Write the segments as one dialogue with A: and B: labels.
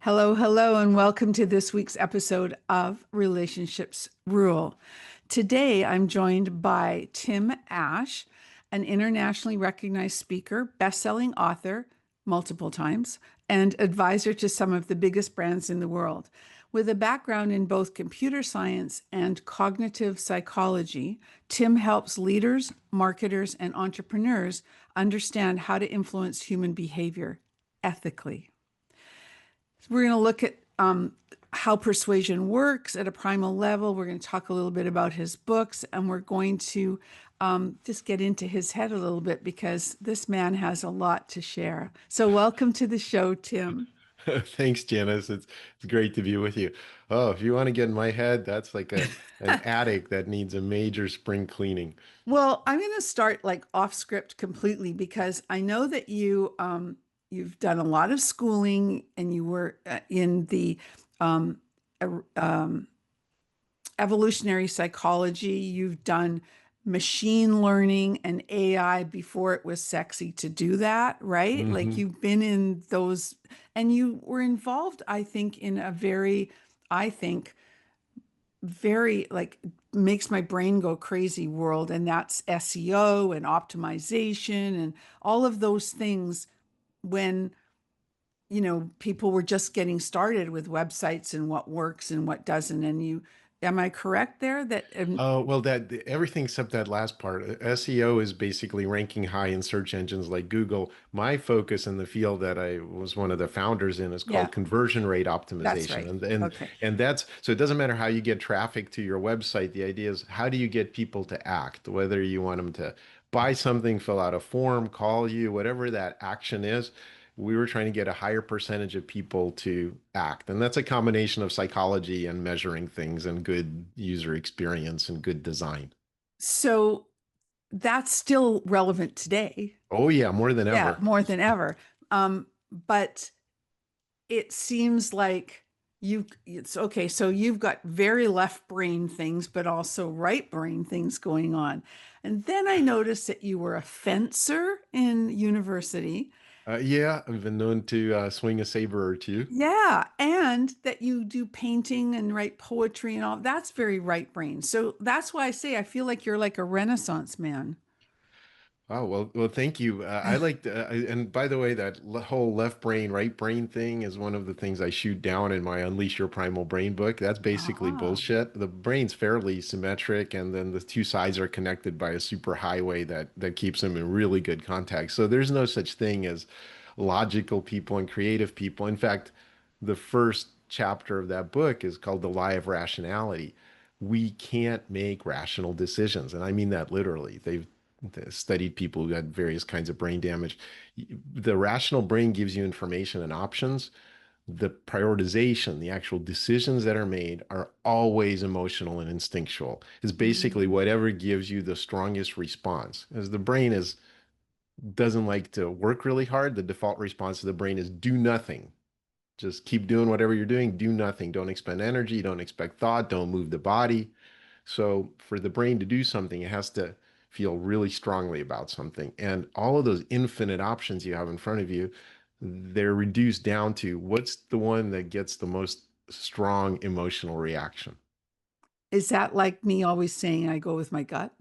A: Hello, hello, and welcome to this week's episode of Relationships Rule. Today, I'm joined by Tim Ash, an internationally recognized speaker, best-selling author multiple times, and advisor to some of the biggest brands in the world. With a background in both computer science and cognitive psychology, Tim helps leaders, marketers, and entrepreneurs understand how to influence human behavior ethically. We're going to look at how persuasion works at a primal level. We're going to talk a little bit about his books, and we're going to just get into his head a little bit because this man has a lot to share. So, welcome to the show, Tim.
B: Thanks, Janice. It's great to be with you. Oh, if you want to get in my head, that's like a an attic that needs a major spring cleaning.
A: Well, I'm going to start like off script completely because I know that you've done a lot of schooling and you were in the um, er- um, evolutionary psychology. You've done machine learning and AI before it was sexy to do that, right? Like
B: Hmm.
A: you've been in those, and you were involved, I think, in a very, I think, very like makes my brain go crazy world. And that's SEO and optimization and all of those things when people were just getting started with websites and what works and what doesn't. And am I correct there that
B: Oh, well, that everything except that last part. SEO is basically ranking high in search engines like Google. My focus in the field that I was one of the founders in is
A: yeah,
B: called conversion rate
A: that's
B: optimization.
A: right. Okay.
B: And that's so it doesn't matter how you get traffic to your website. The idea is how do you get people to act, whether you want them to buy something, fill out a form, call you, whatever that action is. We were trying to get a higher percentage of people to act. And that's a combination of psychology and measuring things and good user experience and good design.
A: So that's still relevant today.
B: Oh, yeah, more than
A: Yeah,
B: ever.
A: more than ever. But it seems like it's okay. So you've got very left brain things, but also right brain things going on. And then I noticed that you were a fencer in university.
B: Yeah, I've been known to swing a saber or two.
A: Yeah, and that you do painting and write poetry and all. That's very right brain. So that's why I say I feel like you're like a Renaissance man.
B: Oh, well, thank you. I like, and by the way, that whole left brain, right brain thing is one of the things I shoot down in my Unleash Your Primal Brain book. That's basically
A: Ah.
B: bullshit. The brain's fairly symmetric, and then the two sides are connected by a super highway that keeps them in really good contact. So there's no such thing as logical people and creative people. In fact, the first chapter of that book is called The Lie of Rationality. We can't make rational decisions, and I mean that literally. They've studied people who had various kinds of brain damage. The rational brain gives you information and options. The prioritization, the actual decisions that are made are always emotional and instinctual. It's basically
A: Mm.
B: whatever gives you the strongest response. As the brain is doesn't like to work really hard, the default response to the brain is do nothing. Just keep doing whatever you're doing, do nothing. Don't expend energy, don't expect thought, don't move the body. So for the brain to do something, it has to feel really strongly about something. And all of those infinite options you have in front of you, they're reduced down to what's the one that gets the most strong emotional reaction.
A: Is that like me always saying I go with my gut?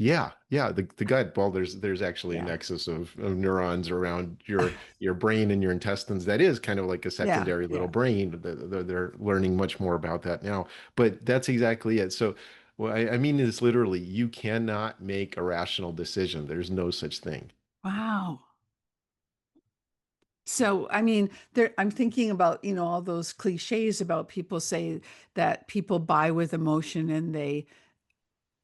B: Yeah, yeah. The gut, well, there's actually a
A: Yeah.
B: nexus of neurons around your brain and your intestines. That is kind of like a
A: Yeah.
B: secondary little
A: Yeah.
B: brain. They're learning much more about that now. But that's exactly it. So, what I mean is literally, you cannot make a rational decision. There's no such thing.
A: Wow. So, I mean, I'm thinking about, all those cliches about people say that people buy with emotion and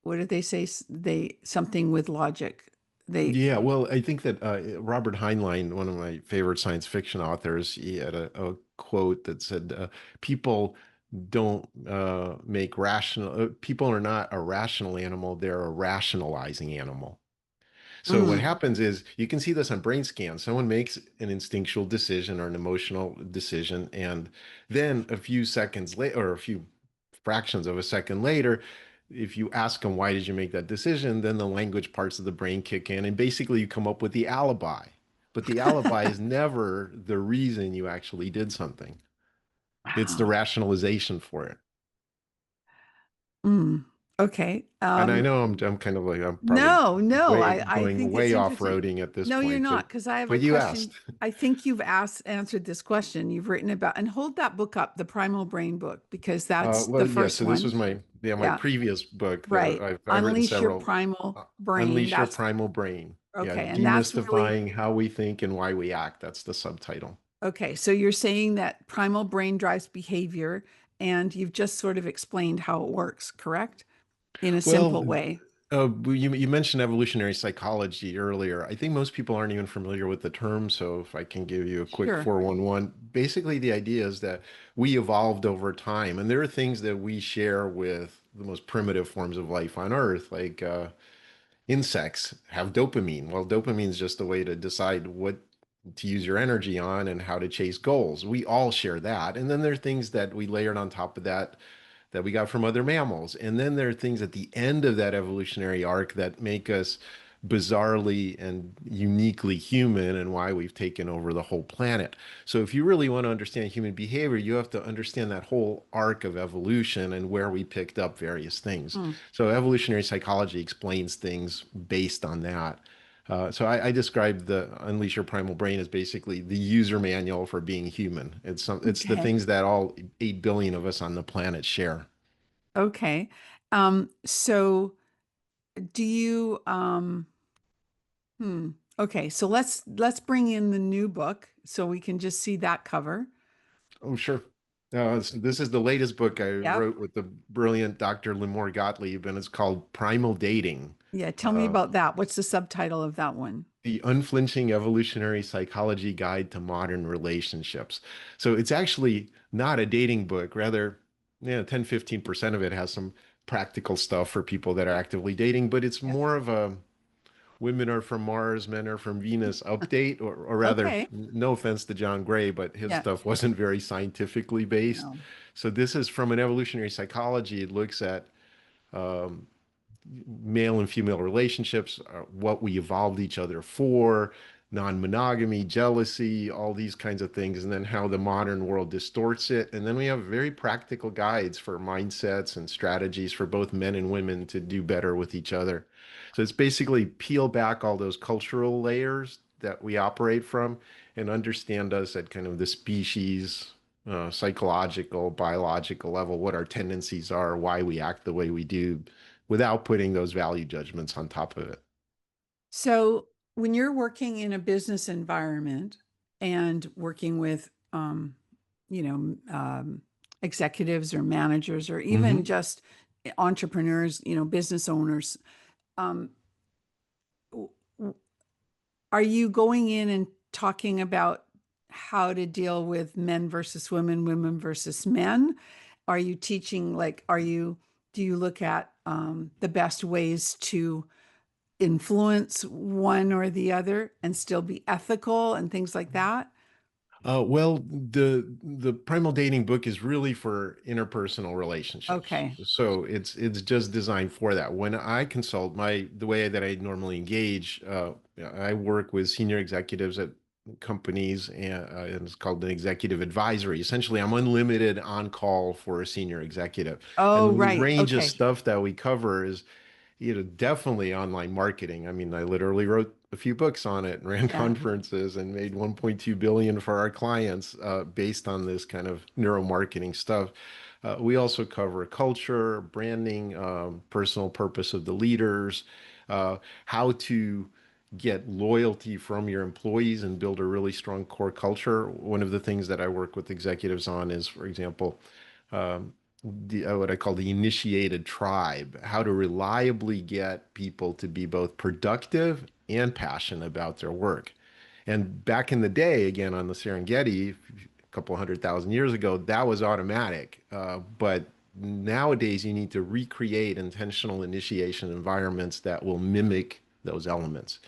A: what did they say? They, something with logic. They,
B: Yeah, well, I think that Robert Heinlein, one of my favorite science fiction authors, he had a quote that said, "People don't make rational. People are not a rational animal; they're a rationalizing animal." So what
A: Mm.
B: happens is you can see this on brain scans. Someone makes an instinctual decision or an emotional decision, and then a few seconds later, or a few fractions of a second later, if you ask them, why did you make that decision? Then the language parts of the brain kick in, and basically you come up with the alibi. But the alibi is never the reason you actually did something. It's the
A: Wow.
B: rationalization for it.
A: Mm. Okay.
B: And I know I'm kind of like I'm probably
A: No, no,
B: way
A: I
B: going
A: think it's
B: way
A: interesting.
B: off-roading at this
A: No, you're
B: point,
A: not, because I have a
B: but you
A: question.
B: asked.
A: I think you've answered this question. You've written about, and hold that book up, the Primal Brain book, because that's the
B: Well, yeah.
A: first
B: So this was
A: one.
B: my
A: Yeah,
B: previous book that
A: right.
B: I've written
A: Unleash Your
B: several.
A: Primal Brain.
B: Unleash Your
A: That's
B: Primal Brain. Yeah,
A: okay. And that's really
B: demystifying how we think and why we act. That's the subtitle.
A: okay. So you're saying that primal brain drives behavior, and you've just sort of explained how it works, correct? In a
B: Well,
A: simple way.
B: you mentioned evolutionary psychology earlier. I think most people aren't even familiar with the term, so if I can give you a quick
A: Sure.
B: 411, basically the idea is that we evolved over time, and there are things that we share with the most primitive forms of life on Earth, like insects have dopamine. Well, dopamine is just a way to decide what to use your energy on and how to chase goals. We all share that. And then there are things that we layered on top of that that we got from other mammals. And then there are things at the end of that evolutionary arc that make us bizarrely and uniquely human and why we've taken over the whole planet. So if you really want to understand human behavior, you have to understand that whole arc of evolution and where we picked up various things.
A: Mm,
B: So evolutionary psychology explains things based on that. So I describe the Unleash Your Primal Brain as basically the user manual for being human. It's the
A: okay.
B: things that all 8 billion of us on the planet share.
A: Okay. So do you okay, so let's bring in the new book so we can just see that cover.
B: Oh, sure. This is the latest book I
A: Yep.
B: wrote with the brilliant Dr. Limor Gottlieb, and it's called Primal Dating.
A: Yeah, tell me
B: Uh,
A: about that. What's the subtitle of that one?
B: the Unflinching Evolutionary Psychology Guide to Modern Relationships. So it's actually not a dating book. Rather, 10-15% of it has some practical stuff for people that are actively dating, but it's
A: Yeah.
B: more of a women are from Mars, men are from Venus update, or rather,
A: Okay.
B: no offense to John Gray, but his
A: Yeah.
B: stuff wasn't very scientifically based.
A: No.
B: So this is from an evolutionary psychology. It looks at male and female relationships, what we evolved each other for, non-monogamy, jealousy, all these kinds of things, and then how the modern world distorts it. And then we have very practical guides for mindsets and strategies for both men and women to do better with each other. So it's basically peel back all those cultural layers that we operate from and understand us at kind of the species, psychological, biological level, what our tendencies are, why we act the way we do, without putting those value judgments on top of it.
A: So when you're working in a business environment and working with you know, executives or managers or even
B: Hmm.
A: just entrepreneurs, business owners, um, are you going in and talking about how to deal with men versus women, women versus men? Are you teaching, like, do you look at the best ways to influence one or the other and still be ethical and things like that?
B: Well, the Primal Dating book is really for interpersonal relationships.
A: Okay.
B: So it's just designed for that. When I consult, the way that I normally engage, I work with senior executives at companies, and it's called an executive advisory. Essentially, I'm unlimited on call for a senior executive,
A: Oh,
B: and the
A: right.
B: range of
A: Okay.
B: stuff that we cover is definitely online marketing. I mean, I literally wrote a few books on it and ran
A: Yeah.
B: conferences and made 1.2 billion for our clients based on this kind of neuromarketing stuff. We also cover culture, branding, personal purpose of the leaders, how to get loyalty from your employees and build a really strong core culture. One of the things that I work with executives on is, for example, what I call the initiated tribe, how to reliably get people to be both productive and passionate about their work. And back in the day, again, on the Serengeti, a couple 100,000 years ago, that was automatic. But nowadays, you need to recreate intentional initiation environments that will mimic those elements.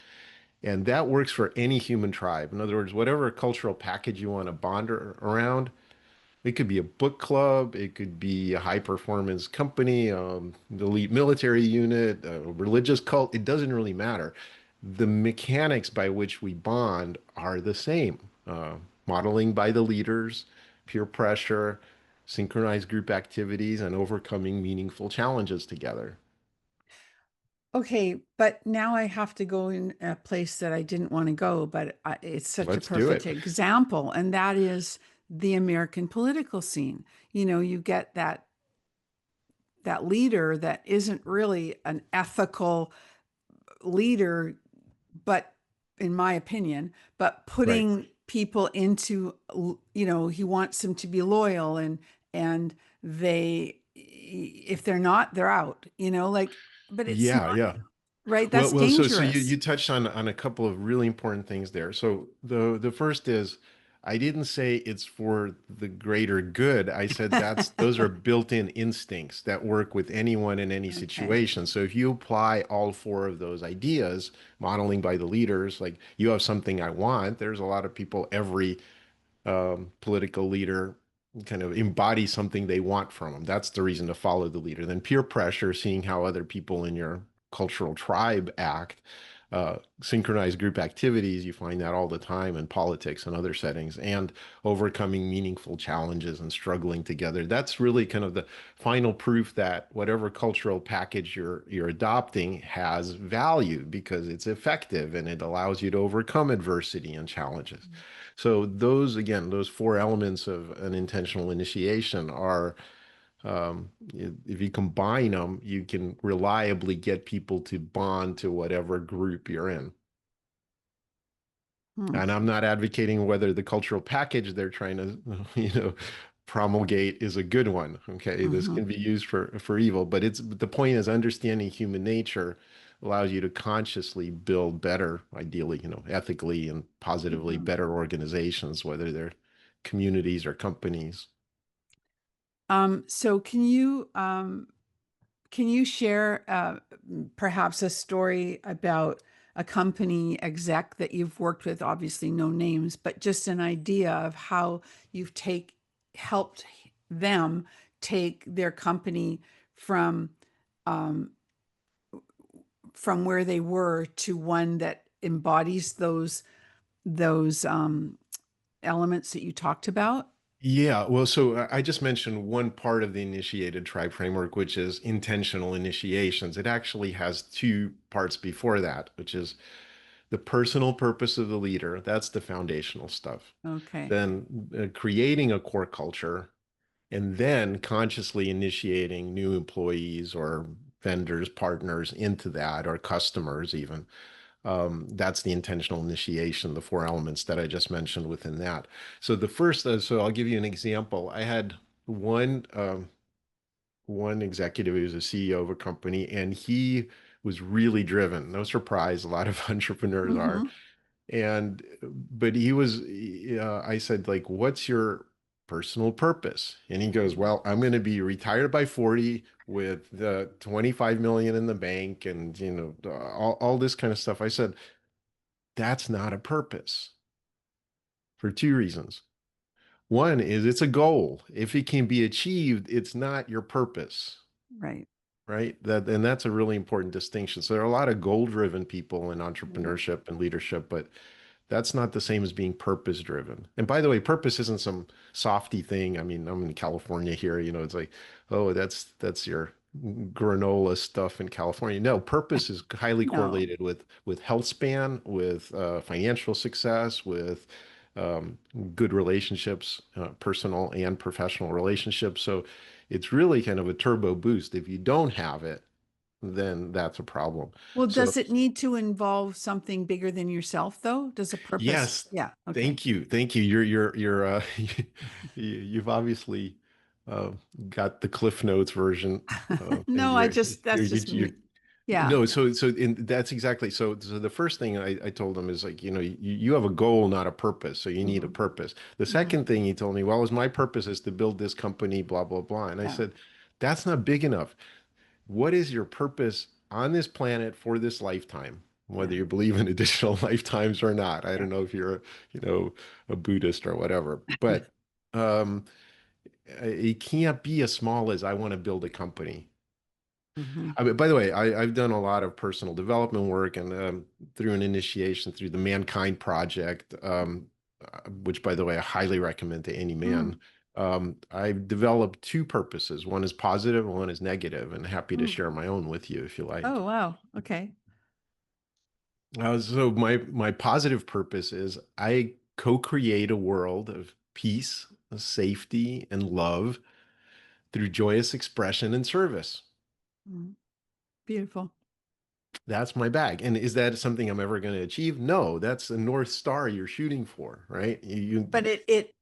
B: And that works for any human tribe. In other words, whatever cultural package you want to bond around, it could be a book club, it could be a high performance company, the elite military unit, a religious cult. It doesn't really matter. The mechanics by which we bond are the same. Modeling by the leaders, peer pressure, synchronized group activities, and overcoming meaningful challenges together.
A: Okay, but now I have to go in a place that I didn't want to go, but it's such a
B: Let's do
A: perfect
B: it.
A: example, and that is the American political scene. You get that leader that isn't really an ethical leader, but in my opinion, but
B: Right.
A: putting people into, he wants them to be loyal, and they, if they're not, they're out, like, but it's
B: Yeah,
A: not,
B: yeah.
A: right?
B: Well,
A: That's
B: so you
A: dangerous.
B: you touched on a couple of really important things there. So the first is I didn't say it's for the greater good. I said those are built-in instincts that work with anyone in any
A: Okay.
B: situation. So if you apply all four of those ideas, modeling by the leaders, like you have something I want, there's a lot of people, every political leader kind of embody something they want from them. That's the reason to follow the leader. Then peer pressure, seeing how other people in your cultural tribe act, synchronized group activities, you find that all the time in politics and other settings, and overcoming meaningful challenges and struggling together. That's really kind of the final proof that whatever cultural package you're adopting has value because it's effective and it allows you to overcome adversity and challenges. So those, again, those four elements of an intentional initiation are, if you combine them, you can reliably get people to bond to whatever group you're in.
A: Hmm.
B: And I'm not advocating whether the cultural package they're trying to, promulgate is a good one. Okay, this
A: Hmm.
B: can be used for evil, but the point is understanding human nature allows you to consciously build better, ideally, ethically and positively
A: Hmm.
B: better organizations, whether they're communities or companies.
A: So can you share perhaps a story about a company exec that you've worked with? Obviously, no names, but just an idea of how you've helped them take their company from um, from where they were to one that embodies those elements that you talked about.
B: Yeah, well, so I just mentioned one part of the initiated tribe framework, which is intentional initiations. It actually has two parts before that, which is the personal purpose of the leader. That's the foundational stuff.
A: Okay.
B: Then creating a core culture, and then consciously initiating new employees or vendors, partners into that, or customers even. That's the intentional initiation, the four elements that I just mentioned within that. So the first, so I'll give you an example. I had one one executive who was a CEO of a company, and he was really driven. No surprise, a lot of entrepreneurs are.
A: Hmm.
B: And but he was, I said, like, what's your personal purpose? And he goes, well, I'm going to be retired by 40 with the 25 million in the bank and all this kind of stuff. I said, that's not a purpose for two reasons. One is it's a goal. If it can be achieved, it's not your purpose,
A: Right.
B: right? And that's a really important distinction. So there are a lot of goal-driven people in
A: Right.
B: entrepreneurship and leadership, but that's not the same as being purpose driven. And by the way, purpose isn't some softy thing. I mean, I'm in California here, it's like, oh, that's your granola stuff in California. No, purpose is highly
A: No.
B: correlated with health span, with financial success, with um, good relationships, personal and professional relationships. So it's really kind of a turbo boost. If you don't have it, then that's a problem.
A: Well,
B: So
A: does it need to involve something bigger than yourself, though? Does a purpose?
B: yes,
A: Yeah. Okay.
B: thank you. You're you've obviously uh, got the Cliff Notes version, and
A: No, that's just
B: you're
A: me. Yeah.
B: no. That's exactly so. The first thing I told him is like, you have a goal, not a purpose, so you need a
A: Hmm.
B: purpose. The
A: Hmm.
B: second thing he told me, well, is my purpose is to build this company, blah blah blah, and I
A: Yeah.
B: said, that's not big enough. What is your purpose on this planet for this lifetime?
A: Yeah.
B: Whether you believe in additional lifetimes or not. I
A: Yeah.
B: don't know if you're, a Buddhist or whatever, but um, it can't be as small as I want to build a company.
A: Hmm.
B: I mean, by the way, I've done a lot of personal development work and through an initiation through the Mankind Project, which, by the way, I highly recommend to any
A: Mm.
B: man. I've developed two purposes. One is positive and one is negative, and happy to
A: Mm.
B: share my own with you if you like.
A: Oh, wow. Okay.
B: So my positive purpose is I co-create a world of peace, safety, and love through joyous expression and service.
A: Mm. Beautiful.
B: That's my bag. And is that something I'm ever going to achieve? No, that's a North Star you're shooting for, right?
A: But it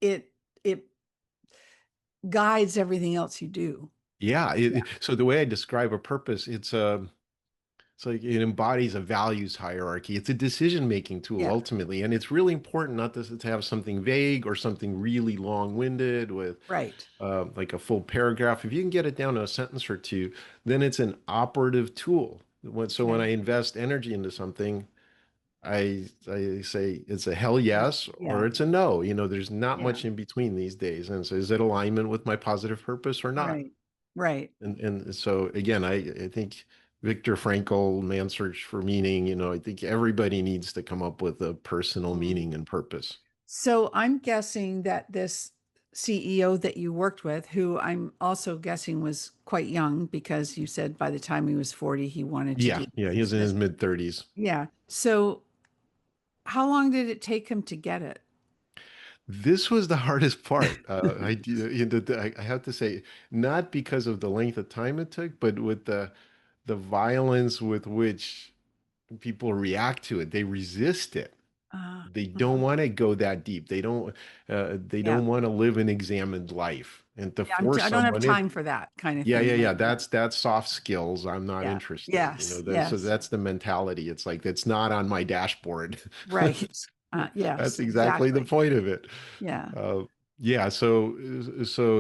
A: guides everything else you do.
B: Yeah.
A: Yeah.
B: So the way I describe a purpose, it's like it embodies a values hierarchy. It's a decision-making tool
A: Yeah.
B: ultimately, and it's really important not to have something vague or something really long-winded with
A: Right.
B: like a full paragraph. If you can get it down to a sentence or two, then it's an operative tool. So when I
A: Okay.
B: invest energy into something, I say it's a hell
A: Yeah.
B: yes or
A: Yeah.
B: it's a no. There's not
A: Yeah.
B: much in between these days. And so is it alignment with my positive purpose or not?
A: Right. Right.
B: And so again, I think Viktor Frankl, Man's Search for Meaning, I think everybody needs to come up with a personal
A: Mm.
B: meaning and purpose.
A: So I'm guessing that this CEO that you worked with, who I'm also guessing was quite young because you said by the time he was 40, he wanted to
B: Yeah,
A: do
B: yeah, he was in his
A: business.
B: mid 30s.
A: Yeah. So how long did it take him to get it?
B: This was the hardest part. I have to say, not because of the length of time it took, but with the violence with which people react to it. They resist it. They don't
A: Mhm.
B: want to go that deep. They
A: Yeah.
B: don't want to live an examined life. And to
A: Yeah.
B: force
A: I don't have
B: someone
A: time
B: in,
A: for that kind of
B: yeah,
A: thing.
B: yeah,
A: Like,
B: yeah.
A: yeah.
B: That's soft skills. I'm not
A: Yeah.
B: interested.
A: Yes.
B: So
A: Yes.
B: that's the mentality. It's like it's not on my dashboard.
A: Right.
B: That's
A: Yes,
B: exactly the
A: exactly.
B: point of it.
A: Yeah.
B: Yeah, so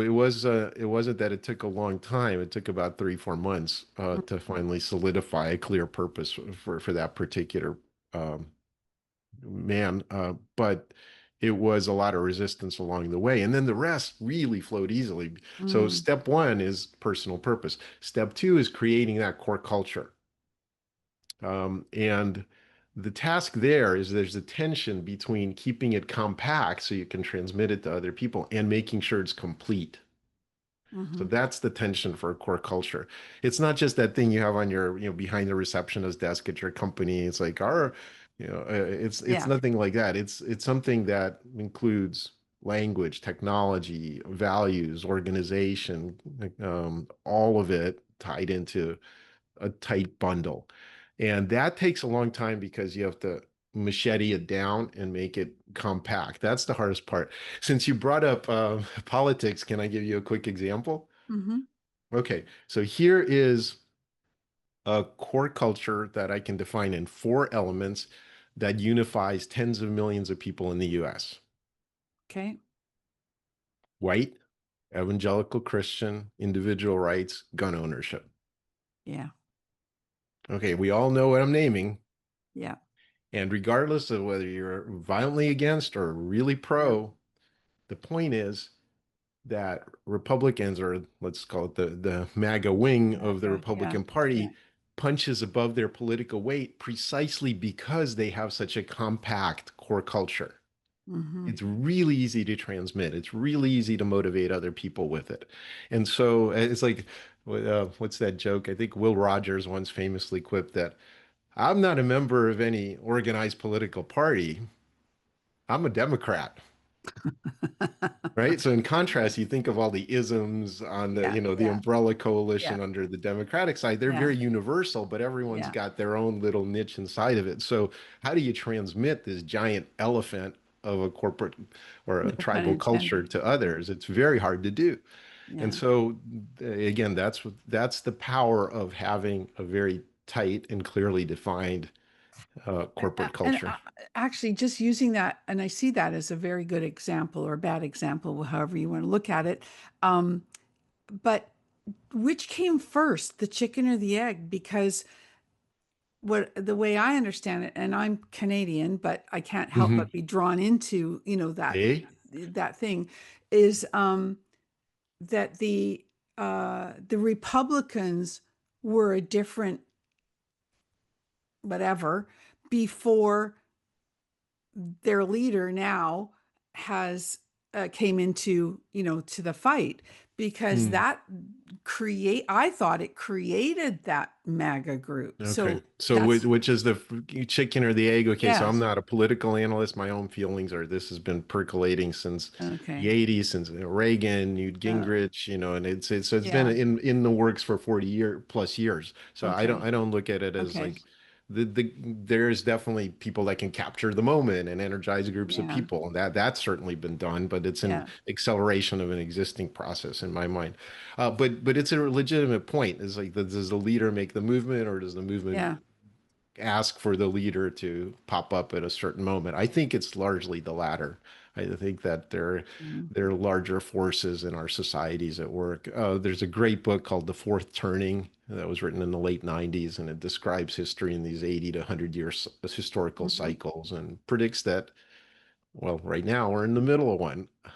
B: it wasn't that it took a long time. It took about 3, 4 months to finally solidify a clear purpose for that particular um, man. But it was a lot of resistance along the way, and then the rest really flowed easily. So
A: Mm,
B: step one is personal purpose. Step two is creating that core culture. And the task there is there's a tension between keeping it compact so you can transmit it to other people and making sure it's complete. So
A: hmm.
B: that's the tension for a core culture. It's not just that thing you have on your, behind the receptionist desk at your company. It's like it's
A: Yeah.
B: nothing like that. It's something that includes language, technology, values, organization, all of it tied into a tight bundle. And that takes a long time because you have to machete it down and make it compact. That's the hardest part. Since you brought up politics, can I give you a quick example?
A: Hmm.
B: Okay, so here is a core culture that I can define in 4 elements that unifies tens of millions of people in the US.
A: Okay.
B: White, evangelical Christian, individual rights, gun ownership.
A: Yeah.
B: Okay, we all know what I'm naming.
A: Yeah.
B: And regardless of whether you're violently against or really
A: Yeah.
B: pro, the point is that Republicans, or let's call it the MAGA wing of the
A: Yeah. Yeah.
B: Republican
A: Yeah.
B: Party, punches above their political weight precisely because they have such a compact core culture.
A: Hmm.
B: It's really easy to transmit. It's really easy to motivate other people with it. And so it's like, what's that joke? I think Will Rogers once famously quipped that I'm not a member of any organized political party. I'm a Democrat. Right. So in contrast, you think of all the isms on the,
A: Yeah.
B: the
A: Yeah.
B: umbrella
A: Yeah.
B: coalition under the Democratic side. They're
A: Yeah.
B: very universal, but everyone's
A: Yeah.
B: got their own little niche inside of it. So how do you transmit this giant elephant of a corporate or
A: No
B: a
A: pun
B: tribal culture
A: intended.
B: to others? It's very hard to do. And
A: Yeah.
B: so again, that's the power of having a very tight and clearly defined corporate
A: And
B: culture.
A: actually, just using that, and I see that as a very good example or a bad example, however you want to look at it. Um, but which came first, the chicken or the egg? Because what the way I understand it, and I'm Canadian, but I can't help but
B: Mhm.
A: be drawn into,
B: Eh?
A: that thing is that the Republicans were a different whatever before their leader now has came into, to the fight, because
B: Hmm.
A: that I thought it created that MAGA group.
B: Okay.
A: So
B: So
A: that's,
B: which is the chicken or the egg? Okay, so I'm
A: yes.
B: not a political analyst. My own feelings are this has been percolating since the
A: Okay.
B: 80s, since Reagan, Newt
A: Uh,
B: Gingrich, and it's been
A: yeah.
B: in the works for plus years. So
A: Okay.
B: I don't look at it as
A: Okay.
B: like there's definitely people that can capture the moment and energize groups of
A: Yeah.
B: people, and that's certainly been done, but it's an
A: Yeah.
B: acceleration of an existing process in my mind. But it's a legitimate point. It's like, does the leader make the movement, or does the movement
A: Yeah.
B: ask for the leader to pop up at a certain moment? I think it's largely the latter. I think that
A: Mhm.
B: there are larger forces in our societies at work. There's a great book called The Fourth Turning that was written in the late 90s, and it describes history in these 80 to 100 year historical
A: Mhm.
B: cycles and predicts that, well, right now we're in the middle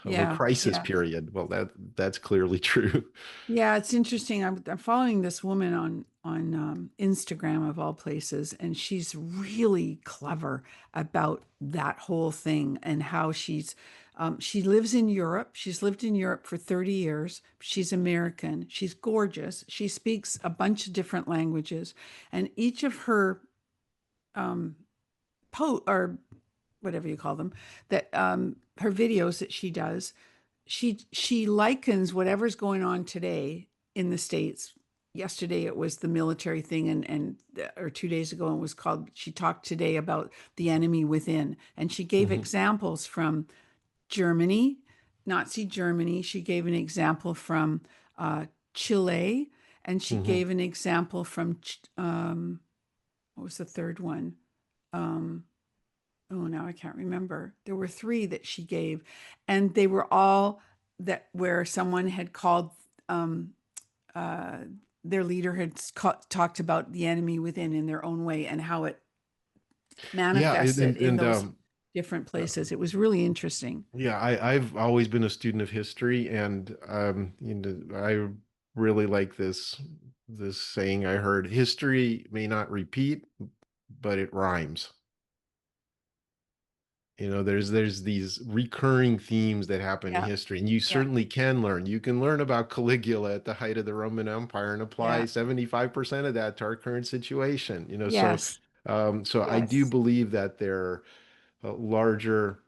B: of a
A: Yeah.
B: crisis
A: Yeah.
B: period. Well, that's clearly true.
A: Yeah, it's interesting. I'm following this woman on Instagram of all places, and she's really clever about that whole thing and how she lives in Europe. She's lived in Europe for 30 years. She's American. She's gorgeous. She speaks a bunch of different languages, and each of her um, or whatever you call them, that her videos that she does, she likens whatever's going on today in the States. Yesterday it was the military thing, and or 2 days ago it was called, she talked today about the enemy within, and she gave
B: Hmm.
A: examples from Germany, Nazi Germany. She gave an example from Chile, and she
B: Hmm.
A: gave an example from what was the third one? Um, oh, now I can't remember. There were three that she gave, and they were all that where someone had called, um, uh, their leader had talked about the enemy within in their own way and how it
B: Yeah,
A: manifested in
B: and
A: those different places. It was really interesting.
B: yeah, I've always been a student of history, and I really like this saying I heard: history may not repeat, but it rhymes. There's these recurring themes that happen in
A: Yeah,
B: history, and you
A: yeah,
B: certainly can learn. You can learn about Caligula at the height of the Roman Empire and apply
A: yeah.
B: 75% of that to our current situation.
A: Yes,
B: So I do
A: yes.
B: believe that there are larger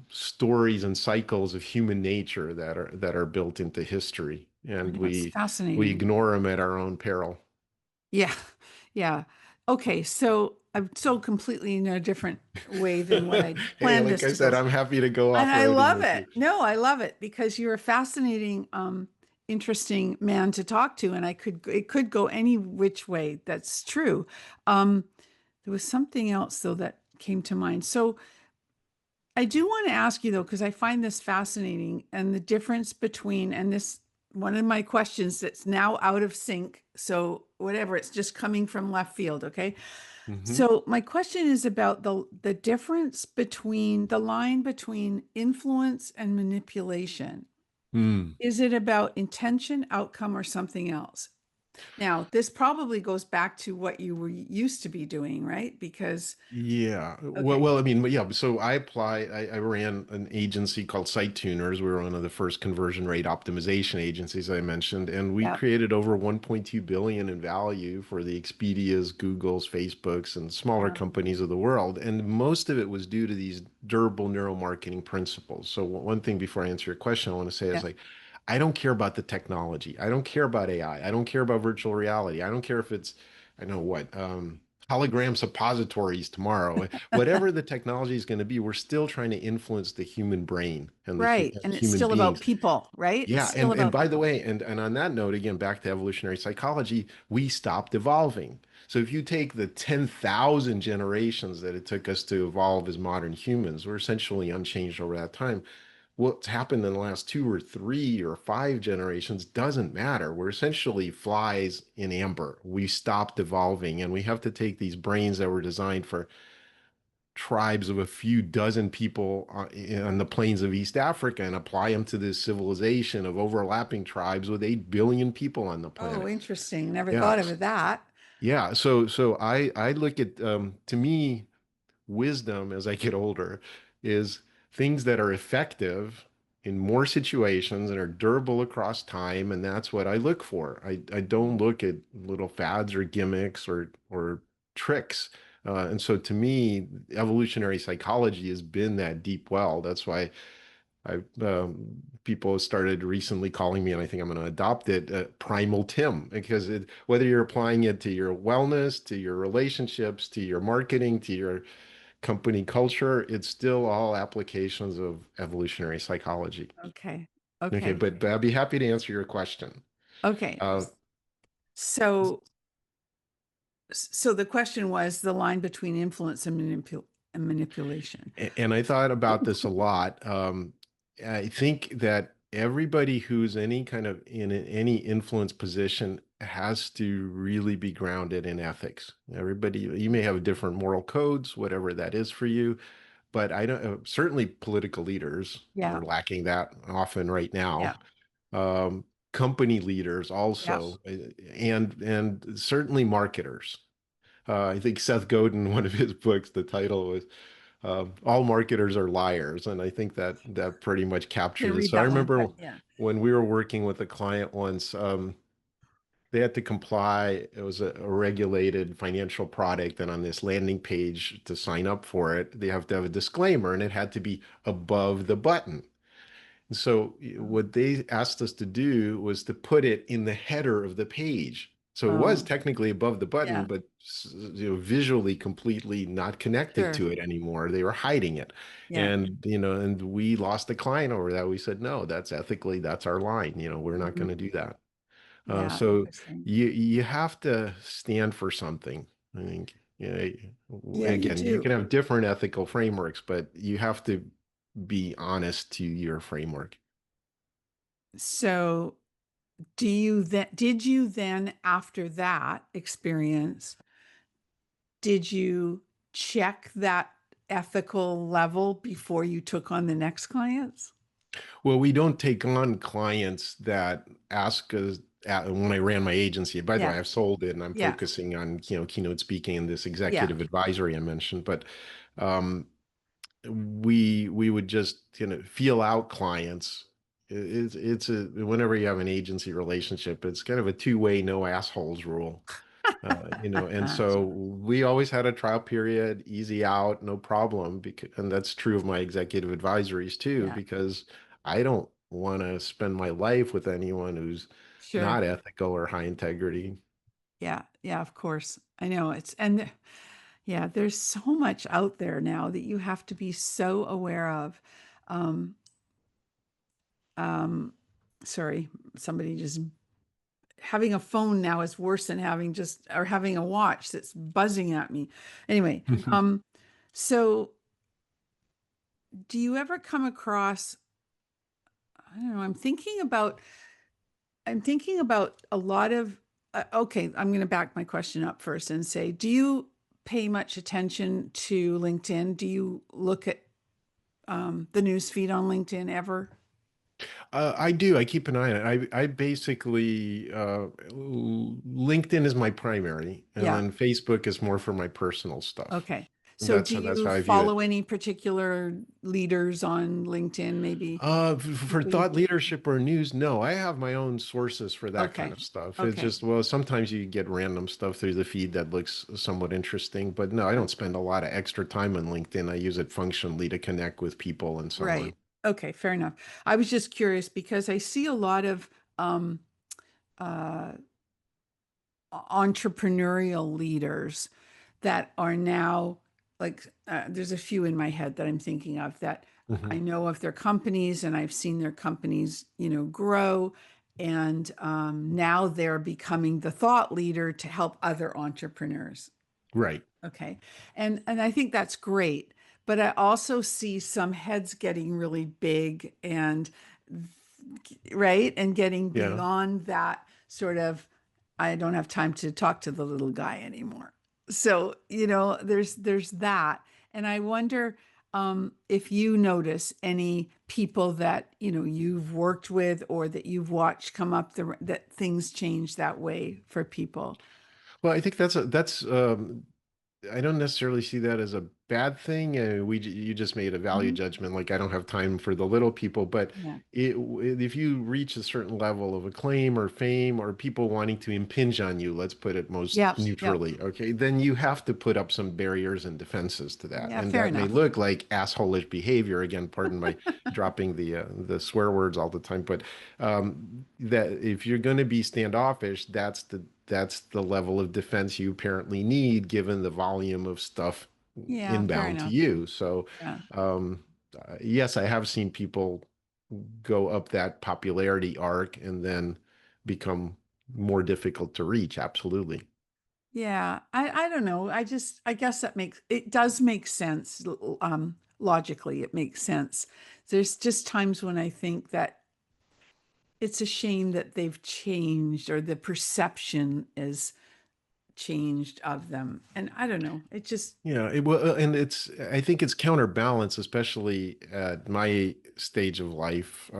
B: stories and cycles of human nature that are built into history,
A: I
B: and
A: know, it's
B: we
A: fascinating.
B: ignore them at our own peril.
A: Yeah, yeah. Okay, so I'm so completely in a different way than what I
B: Hey,
A: planned
B: like
A: this
B: I
A: to go.
B: said, I'm happy to go
A: And I
B: off-roading
A: love
B: with you.
A: it. No, I love it because you're a fascinating, interesting man to talk to, and it could go any which way. That's true. Um, there was something else though that came to mind. So I do want to ask you though, because I find this fascinating, and the difference between, and this one of my questions that's now out of sync. So whatever, it's just coming from left field. Okay.
B: Hmm.
A: So my question is about the difference between the line between influence and manipulation.
B: Hmm.
A: Is it about intention, outcome, or something else? Now, this probably goes back to what you were used to be doing, right? Because,
B: Yeah.
A: okay,
B: I mean, yeah. So I ran an agency called Site Tuners. We were one of the first conversion rate optimization agencies I mentioned, and we
A: yeah,
B: created over 1.2 billion in value for the Expedias, Googles, Facebooks, and smaller
A: wow,
B: companies of the world. And most of it was due to these durable neuromarketing principles. So one thing before I answer your question, I want to say is
A: yeah,
B: like, I don't care about the technology. I don't care about AI. I don't care about virtual reality. I don't care if it's, I know what, hologram suppositories tomorrow. Whatever the technology is going to be, we're still trying to influence the human brain and
A: right.
B: and
A: And it's
B: human
A: still about
B: beings.
A: people, right? It's
B: Yeah,
A: still
B: and
A: about
B: by the
A: people.
B: way, and on that note, again, back to evolutionary psychology, we stopped evolving. So if you take the 10,000 generations that it took us to evolve as modern humans, we're essentially unchanged over that time. What's happened in the last 2 or 3 or 5 generations doesn't matter. We're essentially flies in amber. We stopped evolving, and we have to take these brains that were designed for tribes of a few dozen people on the plains of East Africa and apply them to this civilization of overlapping tribes with 8 billion people on the
A: Oh,
B: planet.
A: interesting. Never
B: Yeah.
A: thought of it that.
B: Yeah. So I look at, to me, wisdom as I get older is things that are effective in more situations and are durable across time, and that's what I look for. I don't look at little fads or gimmicks or tricks. And so to me, evolutionary psychology has been that deep well. That's why I people started recently calling me, and I think I'm going to adopt it, Primal Tim, because whether you're applying it to your wellness, to your relationships, to your marketing, to your company culture, it's still all applications of evolutionary psychology.
A: Okay.
B: Okay,
A: Okay.
B: but I'd be happy to answer your question.
A: Okay.
B: Uh,
A: So so the question was the line between influence and manipulation.
B: and I thought about this a lot. I think that everybody who's any kind of in any influence position has to really be grounded in ethics. Everybody, you may have different moral codes, whatever that is for you, but I don't, certainly political leaders
A: Yeah.
B: are lacking that often right now.
A: Yeah.
B: Company leaders
A: Yeah.
B: also, and certainly marketers. I think Seth Godin, one of his books, the title was "All Marketers Are Liars," and I think that that pretty much
A: Didn't
B: captures it.
A: read
B: So I
A: that one,
B: remember
A: but yeah.
B: when we were working with a client once, they had to comply. It was a regulated financial product, and on this landing page to sign up for it, they have to have a disclaimer, and it had to be above the button. So what they asked us to do was to put it in the header of the page. So it was
A: Oh,
B: technically above the button,
A: yeah.
B: but visually completely not connected
A: Sure.
B: to it anymore. They were hiding it.
A: Yeah.
B: And, and we lost a client over that. We said, no, that's ethically, that's our line. We're not going
A: Mhm.
B: to do that.
A: Yeah.
B: So
A: Interesting.
B: you have to stand for something. I think,
A: Yeah, you
B: again, you
A: do.
B: can have different ethical frameworks, but you have to be honest to your framework.
A: So did you then after that experience, did you check that ethical level before you took on the next clients?
B: Well, we don't take on clients that ask us when I ran my agency. By the way,
A: Yeah.
B: I've sold it and I'm
A: Yeah.
B: focusing on, keynote speaking and this
A: Yeah.
B: executive advisory I mentioned. But um, we would just, feel out clients. It's a whenever you have an agency relationship, it's kind of a two-way, no assholes rule. And so we always had a trial period, easy out, no problem. Because, and that's true of my executive advisories too,
A: Yeah.
B: because I don't want to spend my life with anyone who's
A: Sure.
B: not ethical or high integrity.
A: Yeah. Yeah, of course. I know yeah, there's so much out there now that you have to be so aware of. Um, um, sorry, somebody just having a phone now is worse than having just or having a watch that's buzzing at me. Anyway, so do you ever come across, I don't know, I'm thinking about a lot of okay, I'm going to back my question up first and say, do you pay much attention to LinkedIn? Do you look at the news feed on LinkedIn ever?
B: I do. I keep an eye on it. I basically LinkedIn is my primary, and
A: Yeah.
B: then Facebook is more for my personal stuff.
A: Okay.
B: And
A: So do
B: that's
A: you
B: how I view it.
A: follow any particular leaders on LinkedIn, maybe
B: For
A: people you
B: thought
A: believe?
B: leadership or news, no, I have my own sources for that kind
A: Okay.
B: of stuff. It's
A: Okay.
B: just, well, sometimes you get random stuff through the feed that looks somewhat interesting, but no, I
A: Yeah.
B: don't spend a lot of extra time on LinkedIn. I use it functionally to connect with people and so on.
A: Right. Okay, fair enough. I was just curious because I see a lot of um, uh, entrepreneurial leaders that are now like there's a few in my head that I'm thinking of that I
B: Mhm.
A: know of their companies and I've seen their companies, grow. And now they're becoming the thought leader to help other entrepreneurs.
B: Right.
A: Okay. And I think that's great. But I also see some heads getting really big and right and getting
B: Yeah.
A: beyond that sort of I don't have time to talk to the little guy anymore. So, there's that. And I wonder if you notice any people that, you've worked with or that you've watched come up that things change that way for people.
B: Well, I think that's I don't necessarily see that as a bad thing. You just made a value
A: Mhm.
B: judgment, like I don't have time for the little people. But
A: Yeah.
B: if you reach a certain level of acclaim or fame or people wanting to impinge on you, let's put it most
A: Yep. Yep.
B: neutrally, okay, then you have to put up some barriers and defenses to that,
A: Yeah.
B: and
A: Fair
B: that may
A: enough.
B: look like assholish behavior. Again, pardon my dropping the swear words all the time, but that if you're going to be standoffish, that's the level of defense you apparently need given the volume of stuff
A: Yeah. Fair
B: inbound to
A: enough.
B: you. So,
A: Yeah.
B: um, yes, I have seen people go up that popularity arc and then become more difficult to reach. Absolutely.
A: Yeah. I don't know. I guess it does make sense. Logically, it makes sense. There's just times when I think that it's a shame that they've changed or the perception is changed of them. And I don't know. It just,
B: Yeah, it will, and I think it's counterbalanced, especially at my stage of life,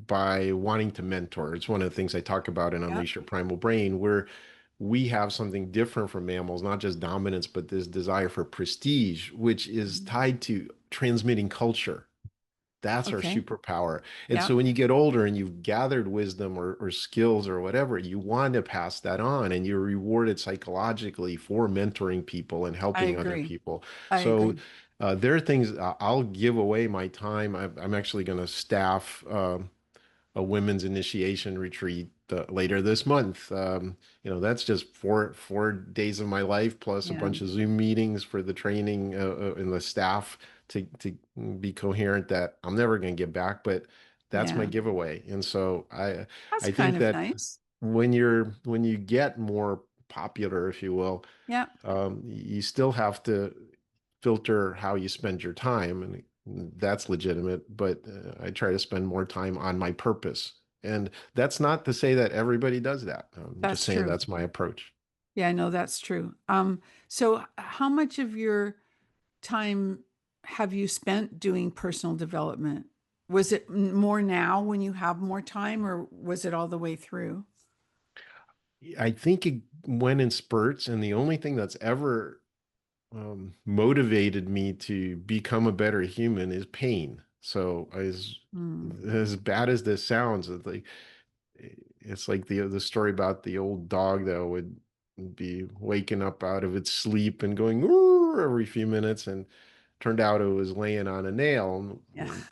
B: by wanting to mentor. It's one of the things I talk about in
A: yeah.
B: Unleash Your Primal Brain, where we have something different from mammals, not just dominance, but this desire for prestige, which is
A: Mhm.
B: tied to transmitting culture. That's our
A: Okay.
B: superpower. And
A: Yeah.
B: so when you get older and you've gathered wisdom or skills or whatever, you want to pass that on and you're rewarded psychologically for mentoring people and
A: I
B: helping other
A: agree.
B: people.
A: I
B: So
A: agree.
B: there are things I'll give away my time. I'm actually going to staff a women's initiation retreat later this month. That's just four days of my life plus a
A: Yeah.
B: bunch of Zoom meetings for the training and the staff to be coherent that I'm never going to get back, but that's my
A: Yeah.
B: giveaway. And so
A: That's
B: I
A: kind
B: think
A: of
B: that
A: nice.
B: when you get more popular, if you will,
A: Yeah.
B: you still have to filter how you spend your time, and that's legitimate. But I try to spend more time on my purpose, and that's not to say that everybody does that. I'm just
A: That's
B: saying
A: true.
B: that's my approach.
A: Yeah, I know that's true. So how much of your time have you spent doing personal development? Was it more now when you have more time, or was it all the way through?
B: I think it went in spurts, and the only thing that's ever motivated me to become a better human is pain. So
A: Hmm.
B: as bad as this sounds, it's like the story about the old dog that would be waking up out of its sleep and going "Roar" every few minutes, and turned out it was laying on a nail.
A: Yeah,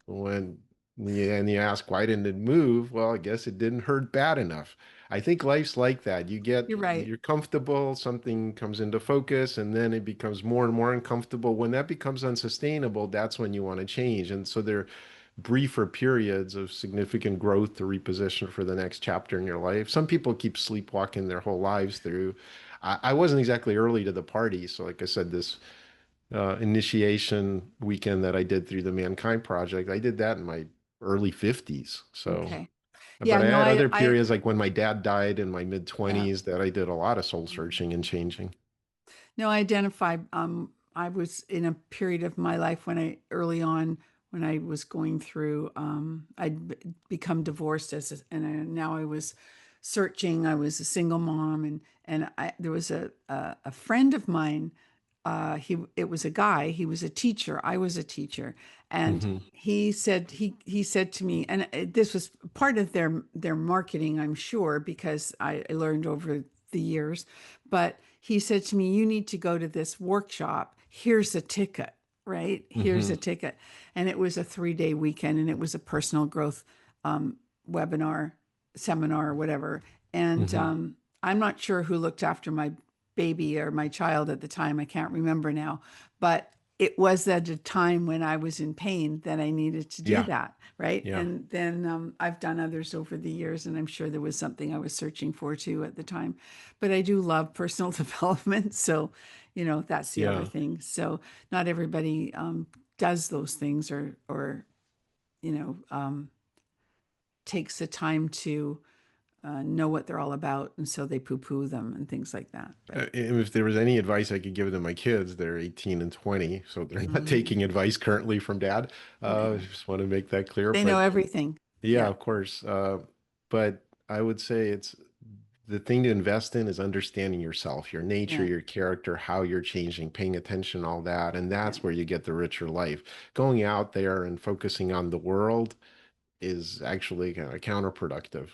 B: And you ask why didn't it move? Well, I guess it didn't hurt bad enough. I think life's like that.
A: you're right.
B: You're comfortable, something comes into focus, and then it becomes more and more uncomfortable. When that becomes unsustainable, that's when you want to change. And so there briefer periods of significant growth to reposition for the next chapter in your life. Some people keep sleepwalking their whole lives through. I wasn't exactly early to the party. So, like I said, this initiation weekend that I did through the Mankind Project, I did that in my early 50s. So,
A: Okay.
B: but
A: Yeah,
B: I
A: no,
B: had other
A: I,
B: periods like when my dad died in my mid
A: yeah.
B: 20s that I did a lot of soul searching and changing.
A: No, I identify. I was in a period of my life early on, when I was going through, become divorced now I was searching. I was a single mom, and there was a friend of mine. It was a guy. He was a teacher. I was a teacher, and
B: Hmm.
A: he said to me, and this was part of their marketing, I'm sure, because I learned over the years. But he said to me, "You need to go to this workshop. Here's a ticket, right? Here's a
B: Hmm.
A: ticket." And it was a 3-day weekend, and it was a personal growth webinar, seminar, or whatever. And
B: Hmm.
A: I'm not sure who looked after my baby or my child at the time. I can't remember now, but it was at a time when I was in pain that I needed to do
B: Yeah.
A: that. Right.
B: Yeah.
A: And then I've done others over the years, and I'm sure there was something I was searching for too at the time. But I do love personal development. So, that's the other
B: Yeah.
A: thing. So, not everybody does those things, or, you know, um, takes the time to know what they're all about. And so they poo poo them and things like that. But
B: If there was any advice I could give to my kids, they're 18 and 20, so they're not
A: mm,
B: taking advice currently from dad.
A: yeah.
B: Just want to make that clear.
A: They know
B: But
A: everything.
B: yeah,
A: Yeah.
B: of course. But I would say it's the thing to invest in is understanding yourself, your nature,
A: Yeah.
B: your character, how you're changing, paying attention, all that. And
A: Yeah.
B: that's where you get the richer life. Going out there and focusing on the world is actually kind of counterproductive.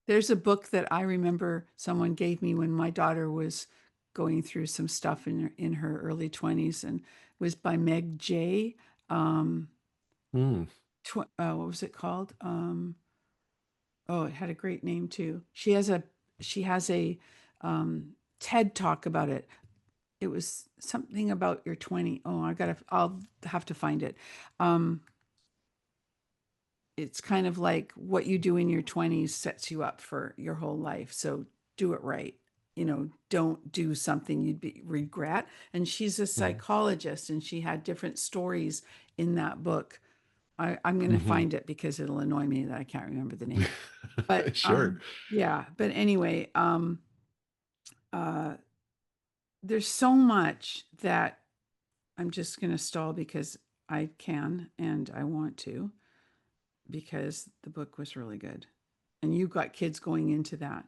A: There's a book that I remember someone gave me when my daughter was going through some stuff in her early 20s, and it was by Meg J. Um,
B: Hmm.
A: what was it called? Oh, it had a great name too. She has a TED talk about it. It was something about your 20. Oh, I'll have to find it. Um, it's kind of like what you do in your 20s sets you up for your whole life. So do it right. Don't do something you'd regret. And she's a psychologist, and she had different stories in that book. I'm going to
B: Mm-hmm.
A: find it because it'll annoy me that I can't remember the name. But
B: Sure.
A: yeah. But anyway, uh, there's so much that I'm just going to stall because I can and I want to, because the book was really good. And you got kids going into that.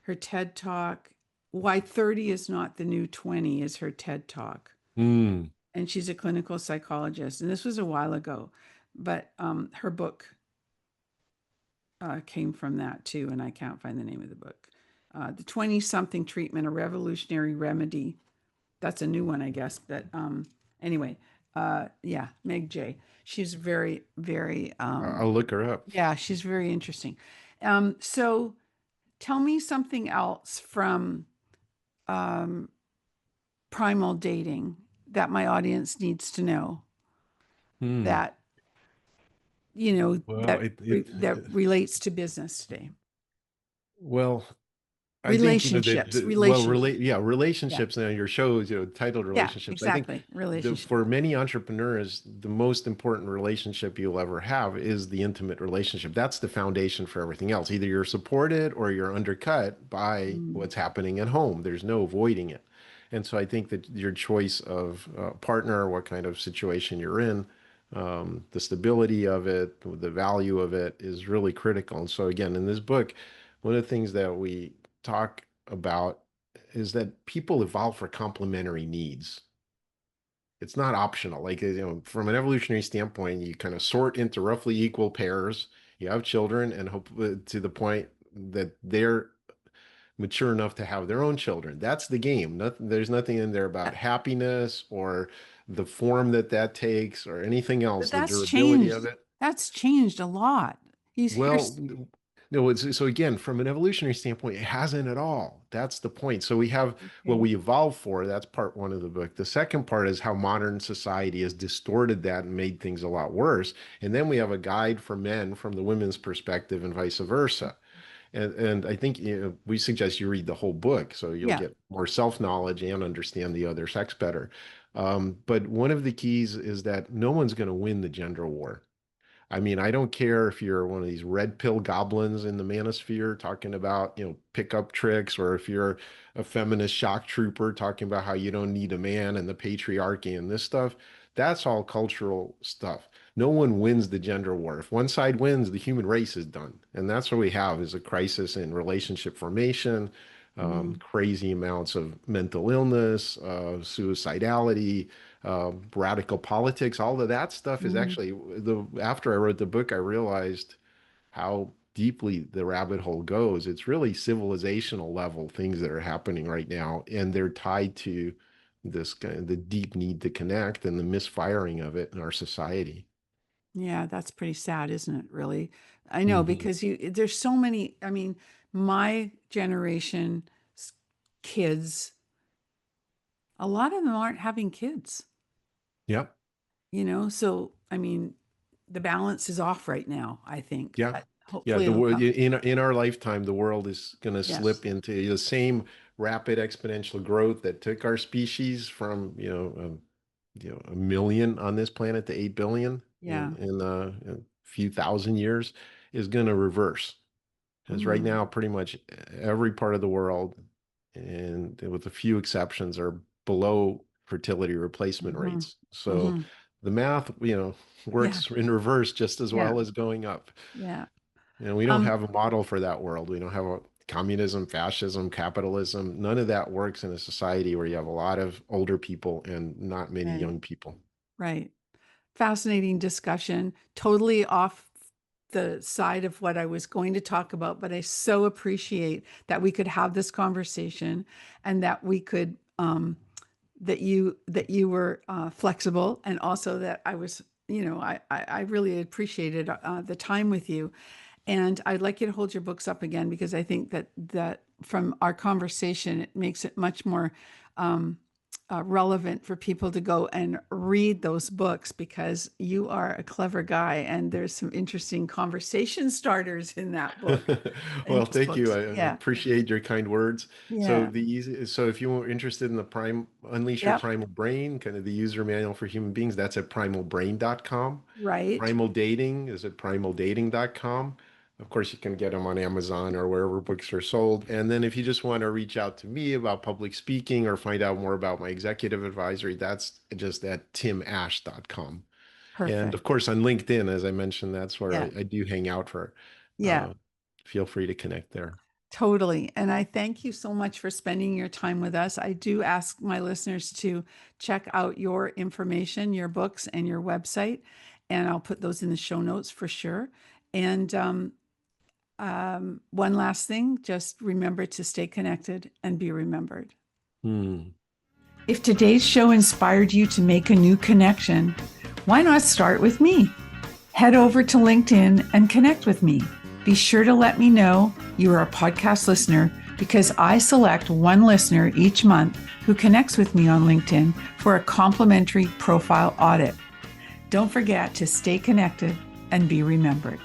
A: Her TED Talk, Why 30 is Not the New 20 is her TED Talk.
B: Mm.
A: And she's a clinical psychologist. And this was a while ago, but her book came from that too. And I can't find the name of the book. The 20 something treatment, a revolutionary remedy. That's a new one, I guess. But anyway, yeah, Meg J. She's very, very,
B: I'll look her up.
A: yeah, she's very interesting. So tell me something else from um, Primal Dating that my audience needs to know,
B: Hmm.
A: that
B: Well,
A: that relates to business today.
B: well, I think,
A: Relationships,
B: well,
A: relationships. Yeah,
B: relationships, now your show is, titled
A: yeah,
B: relationships. I think
A: exactly. Relationship.
B: for many entrepreneurs, the most important relationship you'll ever have is the intimate relationship. That's the foundation for everything else. Either you're supported or you're undercut by
A: Mm,
B: what's happening at home. There's no avoiding it. And so I think that your choice of partner, what kind of situation you're in, the stability of it, the value of it is really critical. And so again, in this book, one of the things that we talk about is that people evolve for complementary needs. It's not optional. Like, from an evolutionary standpoint, you kind of sort into roughly equal pairs. You have children, and hope to the point that they're mature enough to have their own children. That's the game. There's nothing in there about happiness or the form that that takes or anything
A: but
B: else, the
A: that's
B: durability of
A: changed.
B: it.
A: That's changed a lot.
B: Well,
A: Here's
B: no, so again, from an evolutionary standpoint, it hasn't at all. That's the point. So we have what
A: okay.
B: we evolved for. That's part one of the book. The second part is how modern society has distorted that and made things a lot worse. And then we have a guide for men from the women's perspective and vice versa. And I think, we suggest you read the whole book so you'll
A: Yeah.
B: get more self-knowledge and understand the other sex better. But one of the keys is that no one's going to win the gender war. I mean, I don't care if you're one of these red pill goblins in the manosphere talking about, pickup tricks, or if you're a feminist shock trooper talking about how you don't need a man and the patriarchy and this stuff. That's all cultural stuff. No one wins the gender war. If one side wins, the human race is done. And that's what we have is a crisis in relationship formation,
A: Mm,
B: crazy amounts of mental illness, suicidality, radical politics. All of that stuff is
A: mm.
B: actually after I wrote the book, I realized how deeply the rabbit hole goes. It's really civilizational level things that are happening right now, and they're tied to this kind of the deep need to connect and the misfiring of it in our society.
A: Yeah, that's pretty sad, isn't it, really? I know,
B: Hmm.
A: because there's so many, I mean, my generation kids, a lot of them aren't having kids,
B: Yep.
A: so I mean, the balance is off right now, I think,
B: Yeah.
A: but
B: Yeah,
A: hopefully
B: the
A: it'll
B: world
A: come.
B: in our lifetime, the world is going to
A: Yes.
B: slip into the same rapid exponential growth that took our species from, a million on this planet to 8 billion
A: Yeah.
B: in a few thousand years is going to reverse. Because right
A: Mm-hmm.
B: now, pretty much every part of the world, and with a few exceptions, are below fertility replacement
A: Mm-hmm.
B: rates. So
A: Mm-hmm.
B: the math,
A: Yeah.
B: works in reverse just as
A: Yeah.
B: well as going up.
A: Yeah.
B: And we don't
A: Um,
B: have a model for that world. We don't have communism, fascism, capitalism, none of that works in a society where you have a lot of older people and not many
A: Right.
B: young people.
A: Right. Fascinating discussion, totally off the side of what I was going to talk about, but I so appreciate that we could have this conversation and that we could that you were flexible, and also that I was, I really appreciated the time with you. And I'd like you to hold your books up again, because I think that from our conversation, it makes it much more relevant for people to go and read those books, because you are a clever guy and there's some interesting conversation starters in that book, in
B: Well,
A: those
B: thank you.
A: books.
B: I
A: Yeah.
B: appreciate your kind words. So
A: Yeah.
B: so if you were interested in the Unleash Your
A: Yep.
B: Primal Brain, kind of the user manual for human beings, that's at primalbrain.com.
A: Right.
B: Primal Dating is at primaldating.com. Of course, you can get them on Amazon or wherever books are sold. And then if you just want to reach out to me about public speaking or find out more about my executive advisory, that's just at timash.com. And of
A: Perfect.
B: course, on LinkedIn, as I mentioned, that's where
A: Yeah.
B: I do hang out for.
A: Yeah.
B: Uh, Feel free to connect there.
A: Totally. And I thank you so much for spending your time with us. I do ask my listeners to check out your information, your books, and your website. And I'll put those in the show notes for sure. And one last thing, just remember to stay connected and be remembered.
B: Hmm.
A: If today's show inspired you to make a new connection, why not start with me? Head over to LinkedIn and connect with me. Be sure to let me know you are a podcast listener, because I select one listener each month who connects with me on LinkedIn for a complimentary profile audit. Don't forget to stay connected and be remembered.